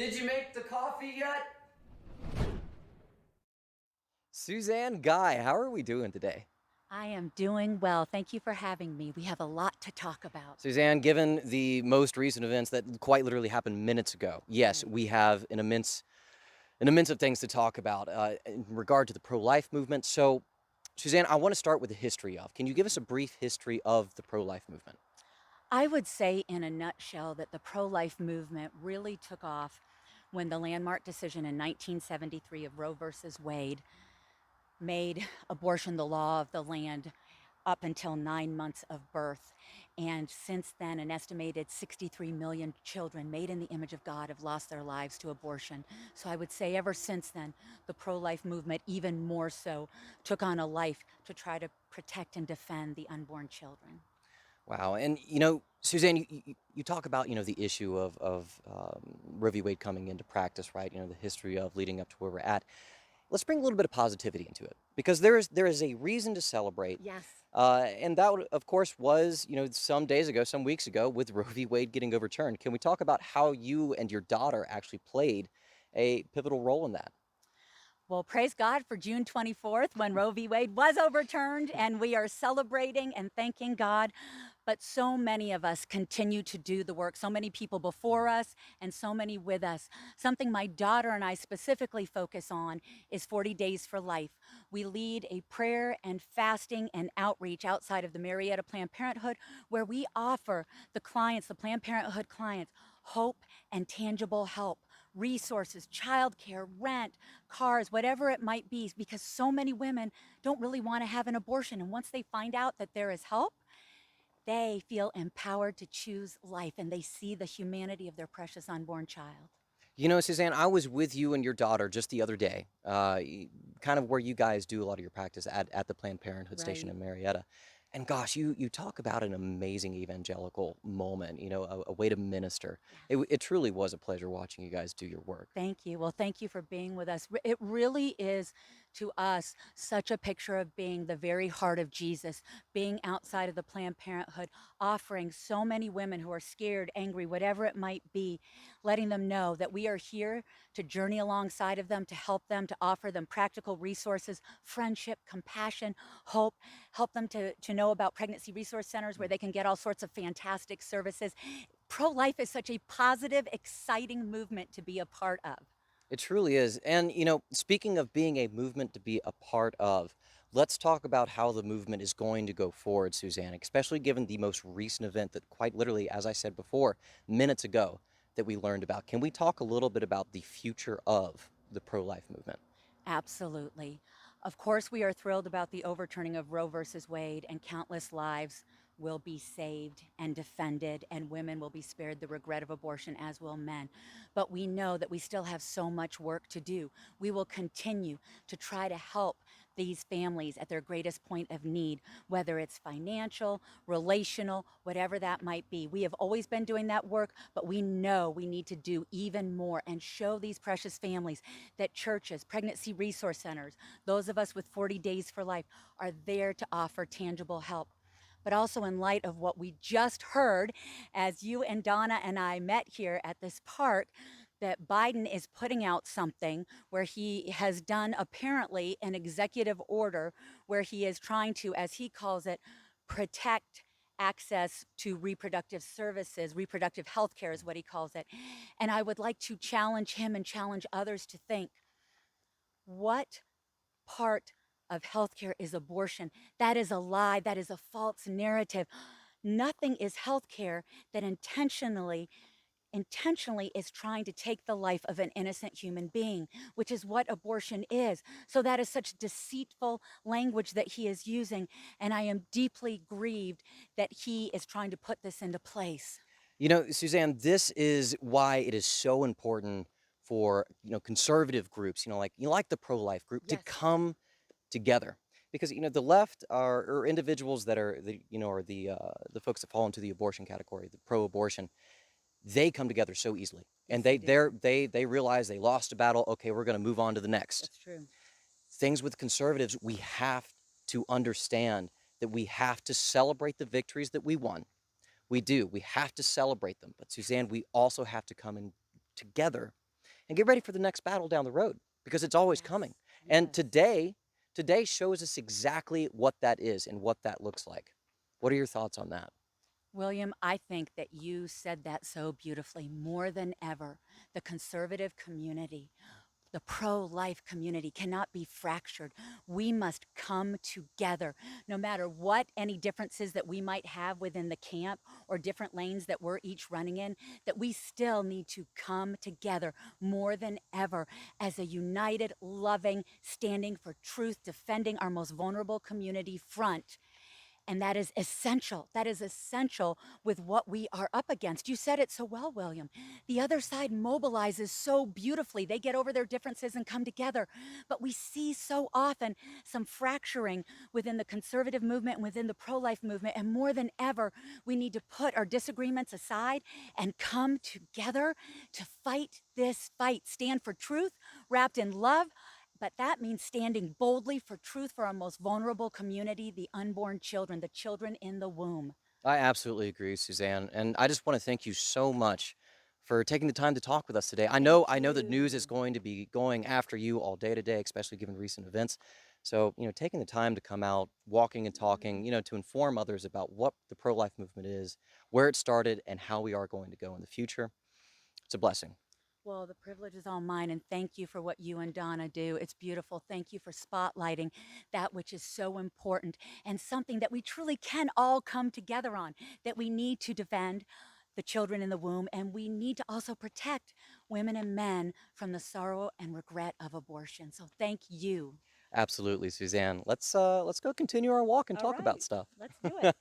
Did you make the coffee yet? Suzanne Guy, how are we doing today? I am doing well. Thank you for having me. We have a lot to talk about. Suzanne, given the most recent events that quite literally happened minutes ago, yes, Right. we have an immense of things to talk about in regard to the pro-life movement. So, Suzanne, I want to start with the history of. Can you give us a brief history of the pro-life movement? I would say, in a nutshell, that the pro life movement really took off when the landmark decision in 1973 of Roe versus Wade made abortion the law of the land up until 9 months of birth. And since then, an estimated 63 million children made in the image of God have lost their lives to abortion. So I would say, ever since then, the pro life movement, even more so, took on a life to try to protect and defend the unborn children. Wow, and Suzanne, you talk about the issue of Roe v. Wade coming into practice, right? The history of leading up to where we're at. Let's bring a little bit of positivity into it because there is a reason to celebrate, Yes. and that of course was some days ago, some weeks ago, with Roe v. Wade getting overturned. Can we talk about how you and your daughter actually played a pivotal role in that? Well, praise God for June 24th when Roe v. Wade was overturned, and we are celebrating and thanking God. But so many of us continue to do the work, so many people before us and so many with us. Something my daughter and I specifically focus on is 40 Days for Life. We lead a prayer and fasting and outreach outside of the Marietta Planned Parenthood where we offer the clients, the Planned Parenthood clients, hope and tangible help, resources, childcare, rent, cars, whatever it might be, because so many women don't really want to have an abortion. And once they find out that there is help, they feel empowered to choose life and they see the humanity of their precious unborn child. Suzanne, I was with you and your daughter just the other day, kind of where you guys do a lot of your practice at the Planned Parenthood station Right. in Marietta. And gosh, you talk about an amazing evangelical moment, a way to minister. It, Yes. it truly was a pleasure watching you guys do your work. Thank you. Well, thank you for being with us. It really is to us such a picture of being the very heart of Jesus, being outside of the Planned Parenthood, offering so many women who are scared, angry, whatever it might be, letting them know that we are here to journey alongside of them, to help them, to offer them practical resources, friendship, compassion, hope, help them to know about pregnancy resource centers where they can get all sorts of fantastic services. Pro-life is such a positive, exciting movement to be a part of. It truly is. And, speaking of being a movement to be a part of, let's talk about how the movement is going to go forward, Suzanne, especially given the most recent event that quite literally, as I said before, minutes ago, that we learned about. Can we talk a little bit about the future of the pro-life movement? Absolutely. Of course, we are thrilled about the overturning of Roe versus Wade, and countless lives will be saved and defended, and women will be spared the regret of abortion, as will men. But we know that we still have so much work to do. We will continue to try to help these families at their greatest point of need, whether it's financial, relational, whatever that might be. We have always been doing that work, but we know we need to do even more and show these precious families that churches, pregnancy resource centers, those of us with 40 Days for Life are there to offer tangible help. But also, in light of what we just heard, as you and Donna and I met here at this park, that Biden is putting out something where he has done apparently an executive order where he is trying to, as he calls it, protect access to reproductive services, reproductive health care is what he calls it. And I would like to challenge him and challenge others to think, what part of healthcare is abortion? That is a lie. That is a false narrative. Nothing is healthcare that intentionally is trying to take the life of an innocent human being, which is what abortion is. So that is such deceitful language that he is using, and I am deeply grieved that he is trying to put this into place. Suzanne, this is why it is so important for, conservative groups, like the pro-life group to Yes. come together because the left are individuals that are the folks that fall into the abortion category, the pro-abortion. They come together so easily, Yes, and they do. they realize they lost a battle. Okay, we're going to move on to the next. That's true. Things with conservatives, we have to understand that we have to celebrate the victories that we won. We do. We have to celebrate them. But Suzanne, we also have to come in together and get ready for the next battle down the road because it's always coming. Yes, And yes. today shows us exactly what that is and what that looks like. What are your thoughts on that? William, I think that you said that so beautifully. More than ever, the conservative community, the pro life community cannot be fractured. We must come together, no matter what any differences that we might have within the camp or different lanes that we're each running in, that we still need to come together more than ever as a united, loving, standing for truth, defending our most vulnerable community front. And that is essential. That is essential with what we are up against. You said it so well, William. The other side mobilizes so beautifully. They get over their differences and come together. But we see so often some fracturing within the conservative movement and within the pro life movement. And more than ever, we need to put our disagreements aside and come together to fight this fight. Stand for truth wrapped in love, but that means standing boldly for truth for our most vulnerable community, the unborn children, the children in the womb. I absolutely agree, Suzanne. And I just want to thank you so much for taking the time to talk with us today. Thank I know the news is you. going to be going after you all day today, especially given recent events. So, taking the time to come out, walking and talking, to inform others about what the pro-life movement is, where it started, and how we are going to go in the future. It's a blessing. Well, the privilege is all mine, and thank you for what you and Donna do. It's beautiful. Thank you for spotlighting that which is so important and something that we truly can all come together on, that we need to defend the children in the womb, and we need to also protect women and men from the sorrow and regret of abortion. So thank you. Absolutely, Suzanne. Let's go continue our walk and All talk about right, stuff. let's do it.